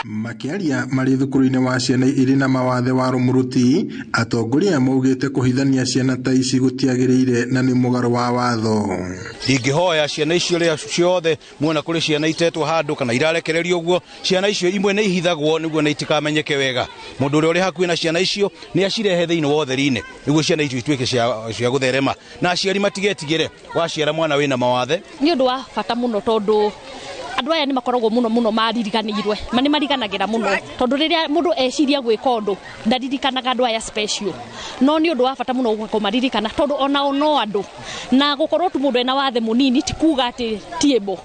Makiaria mari thukuru-ini wa ciana iri na mawathe wa Rumuruti, atongoria maugite kuhithania ciana ta ici gutiagirire na ni mugaro wa watho. Ndingihoya ciana icio ria ciothe muona kuri ciana itetwo handu kana irarekererio uguo, ciana icio imwe ni ihithagwo niguo na itikamenyeke wega. Mundu uria uri hakuhi na ciana icio ni acirehe thiini wa utheri-ini niguo ciana icio ituike cia gutherema na aciari matigetigire waciara mwana wina mawathe. Ni undu wa bata muno tondu andu aya ni makoragwo muno maririganirwe mani mariganagira muno tondu riria mundu eciria gwika undu ndaririkanaga andu aya special no ni undu wa bata muno kumaririkana tondu ona no andu na gukorwo tu mundu ena wathe munini ti kuga ati tiebo.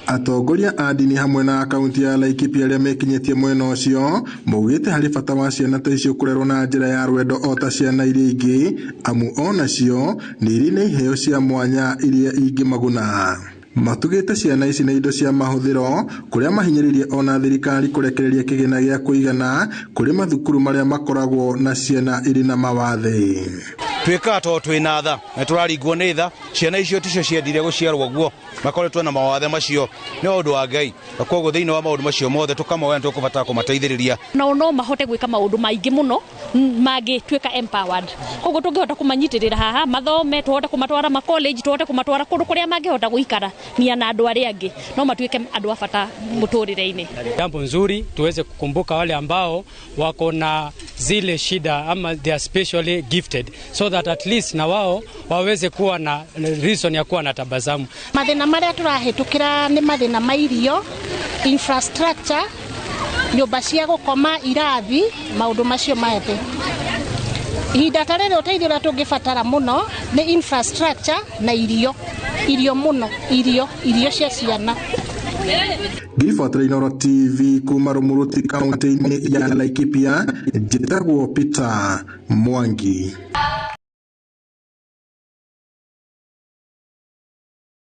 Atongoria a ndini hamwe na akaunti ya Laikipia aria mekinyetie mwena ucio maugite hari bata wa ciana ta icio kurerwo na njira ya rwendo o ta ciana iria ingi amu ona cio ni iri na iheo cia mwanya iria ingimaguna. Matugite ciana ici na indo cia mahuthiro kuria mahinyiririe ona thirikari kurekereria kigina gia kuigana kuri mathukuru maria makoragwo na ciana iri na mawathe. Twika to twina tha na turaringwo ni tha ciana icio ticio ciendire guciarwo guo makoretwo na mawathe macio ni undu wa Ngai koguo thiini wa maundu macio mothe tukamoya tukubata kumateithiriria no mahote gwika maundu maingi muno mangi twika empowered koguo tungihota kumanyitirira haha mathome tuhote kumatwara ma college tuhote kumatwara kundu kuria mangihota guikara ni na andu aria angi no matuike andu afata muturire-ini. Jambo nzuri tuweze kukumbuka wale ambao wako na zile shida ama they are specially gifted so that at least na wao waweze kuwa na reason ya kuwa na tabasamu. Mathina maria turahitukira ni mathina ma irio, infrastructure, nyumba cia gukoma, irathi, maundu macio maete. Ihinda ta rĩrĩ ũteithio ũrĩa tũngĩbatara muno ni infrastructure na irio muno, irio cia ciana. Ngirifuatilia Inooro TV kuma Rumuruti kaunti ya Laikipia, njitagwo Peter Mwangi.